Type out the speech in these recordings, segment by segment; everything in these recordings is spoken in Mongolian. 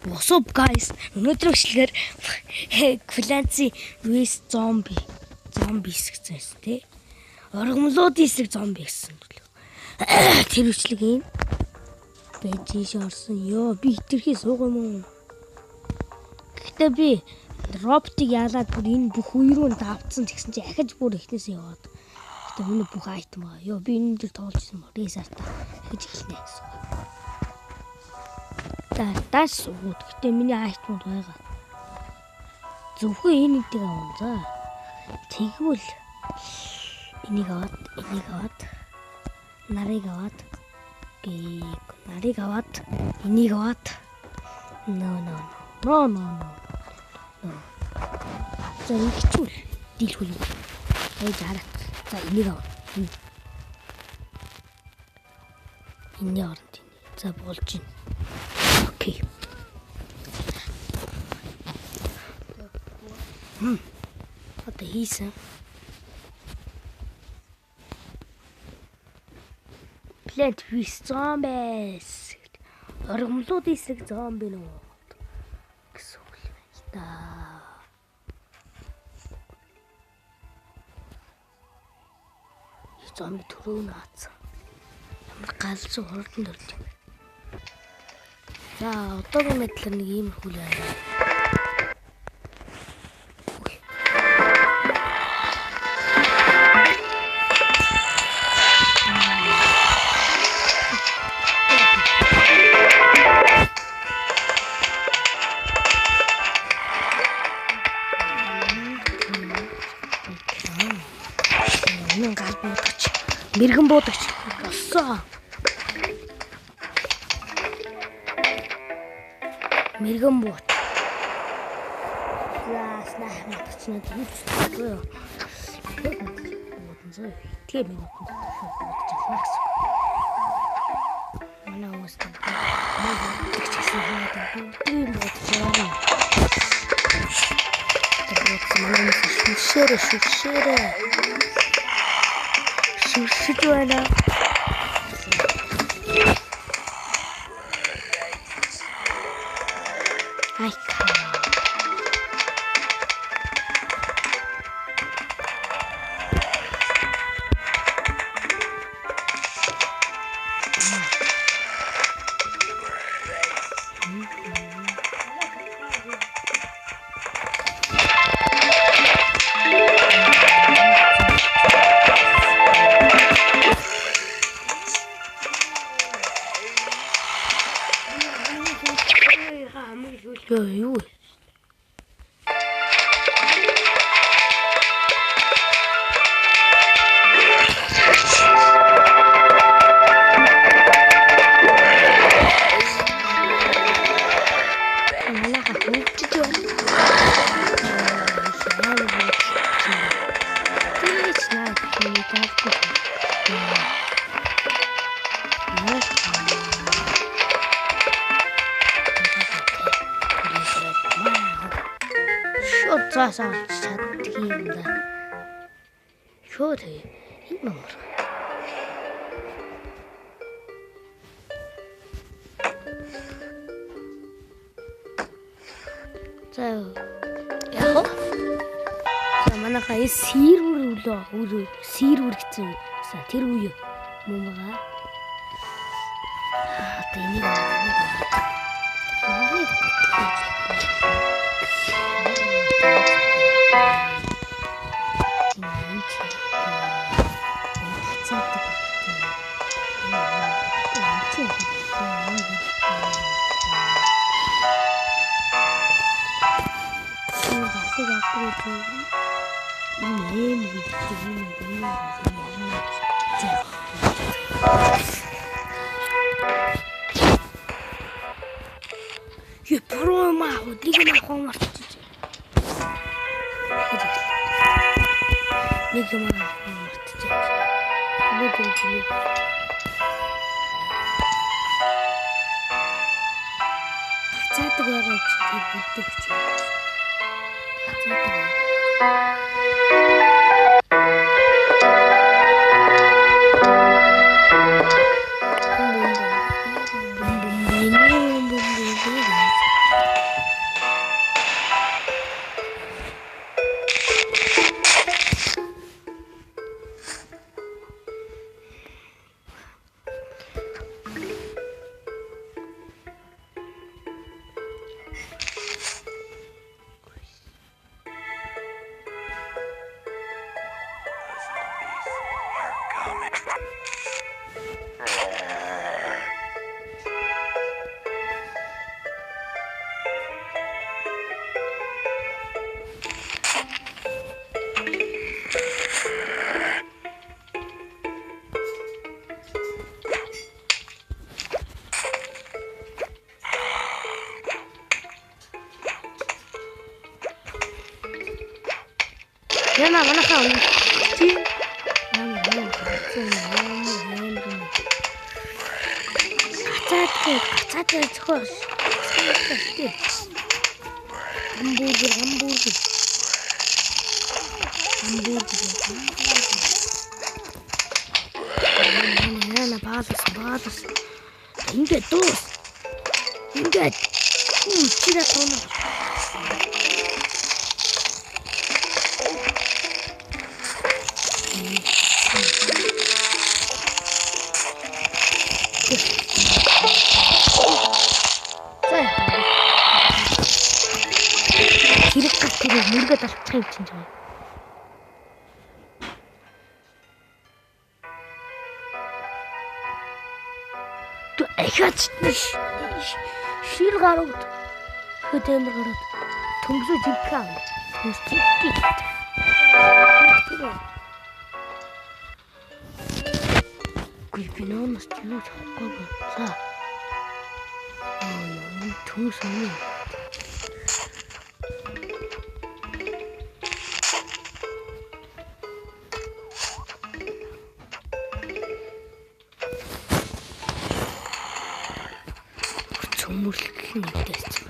What's up guys? Өнөөдөр өчлөөр Clancy vs Zombie гэсэн тий. Оргомлууд эсрэг зомби гэсэн. Тэр өчлөг юм. Бэжиш орсон. Йоо би хитрхи суух юм уу? Гэхдээ би роботыг яалаад бүр энэ бүх үерөө давтсан тэгсэн чи ахиж бүр ихнээс яваад. Гэхдээ миний бүх айтем аа. Йоо би энэ дээр тоолжсэн мөн. Ресарта ахиж эхэлнэ гэсэн. Таас уу. Гэхдээ миний айтмууд байгаа. Зөвхөн энэ нэг авах за. Тэгвэл энийг аваад нарыг аваад энийг аваад no. За ингэчүүл дийлхүүл юм. Хараад. За энийг аваад. Энийг аваад. За болж байна. Окей. Одоо хийсэн. Plant vs Zombies. Оргомлууд эсрэг зомби нөө. Гэсэн үг юм да. Зомби түрүү наацсан. Ямар галзуу хурдан дөрд юм. За одоогийн мэдлэр нэг ийм хүл байна. Мэргэн буудагч боссоо. Мэргэн бууд. Лаас нахматч нэг үстэй. Тэгээ минут. Манай уустаа. Шүршиж байна. Айка. Юу. Заасан чаддаг юм да. Шууд энэ мөр. За яах вэ? За манайхаа сервер гэсэн. Тэр үе мөн байгаа. Одоо энийг Pro маа өдрийг махаа марчиж. Нэг юм марчиж. Нэг юм. Цаадаг байгаа ч тийм бүдэгч. Яна манайхаа тийм гацаатай зөхөс. Хамбургер. Яна баалас. Ингээд дуус. Ингээд. Чирээ тоно. Хэрэг мөргөд алцах юм чинь жаа. Ту эхач шир гарууд хөтөмөр гарууд төмсө жинхаа. Гүлбинонос юу чадахгүй ба. За. Төмсө. Мөрлөх юм тест.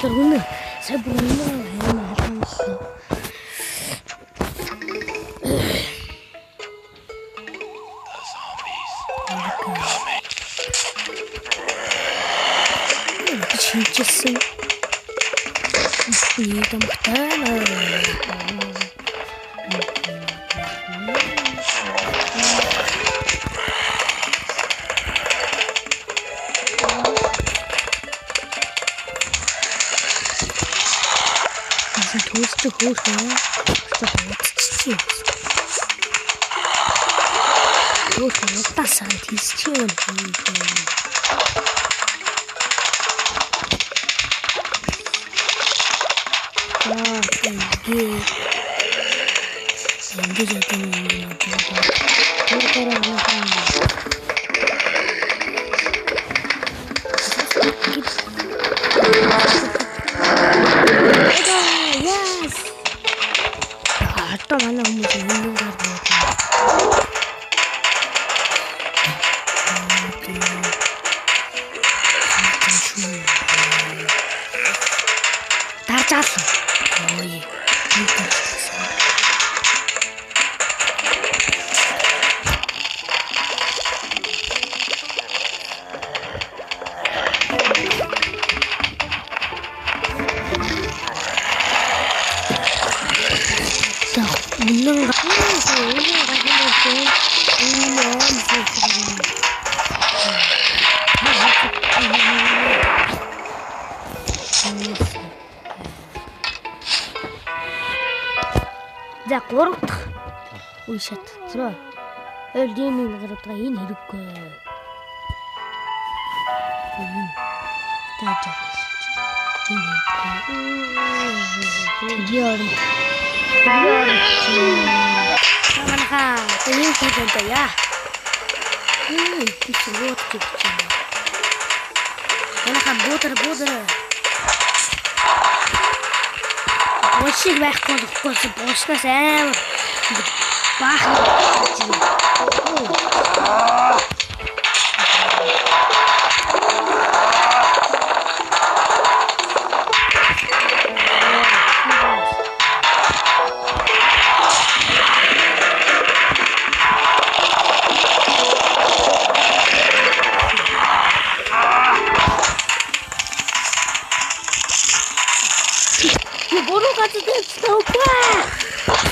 Үнэ сабрын харамсаа. Чинчсэн. Ийдам таа. Toast host За 3 дахь үе шатцгаа. Элдимийн гаруудаа энэ хэрэггүй. Тааж. Манайхаа энэ хийдэнтэй яа. Их вот гэж байна. Манайхаа буудар. Бошиг байхгүй болохгүй бошгоос амар баах гэж байна.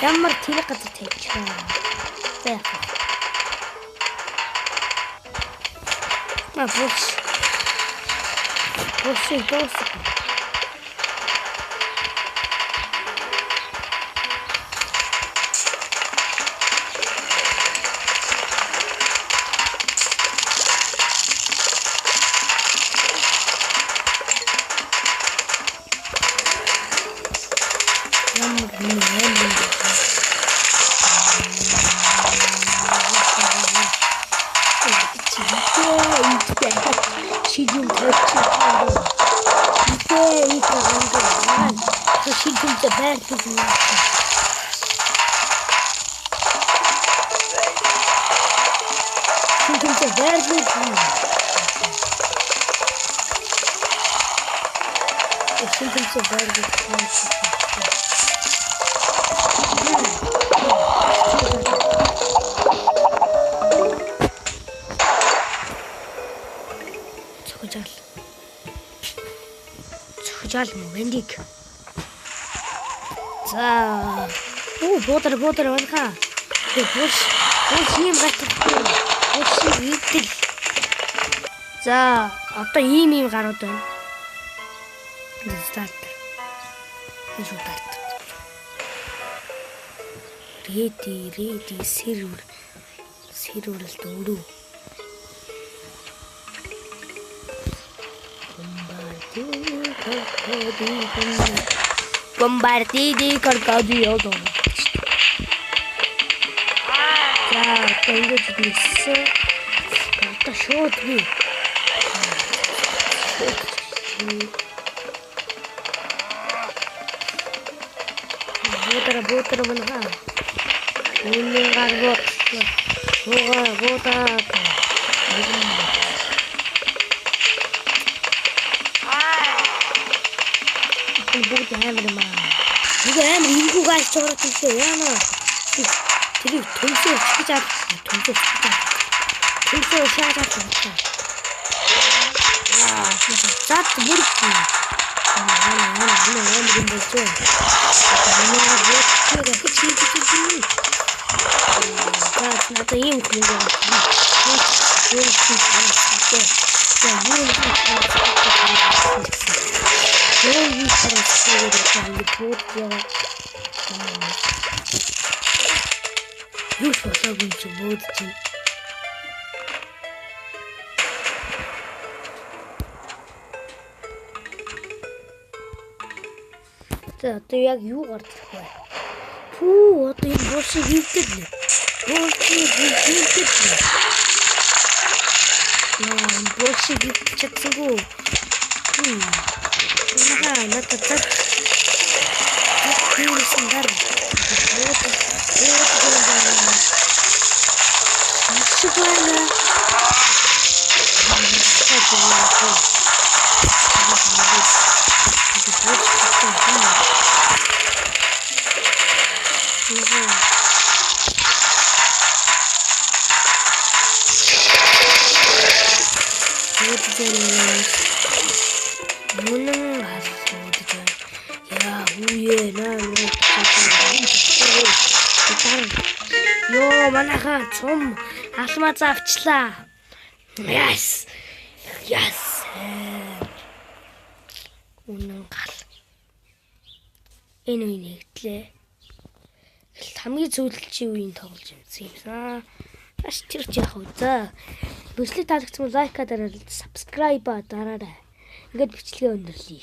Ямар тэр газар тавьчихсан. За яах вэ? Ма бус. Бусыг дуусах. Цохижаал мөндик. За. Бодор байна. Бус юм гатдаг. Бус ийдэг. За, одоо ийм гарууд байна. Старт. Старт. Ready server дөрөв. Bombardi crocodilo. За, ингэж дийсэн. Одоо шууд би. Бодор байна. Үнэн гаргуу. Бодоо. бүгд амар юм аа. Нэг амар ингүү гал чороо тийшээ яана. Тэр төлсөө чиж ав. Төлсөө шаадаа чамтай. Зат бүрд. Это им книга. За одоо яг юу гардаг вэ? Пүү одоо энэ босыг хийдэг нэ. Босыг хийчихсэнгүү. Надад хийсэн гар. Ёо манайхан цум алмаа завчлаа. Yes. Үнэн гал. Энэ үе нэгтлээ. Хамгийн зөвлөлтийн үеийн тоглож юмсан. Аш тэр ч яах вэ? За. Бичлэг таалагдсан лайк дараарай, subscribe дараарай. Ингээд бичлэгээ өндөрлөе.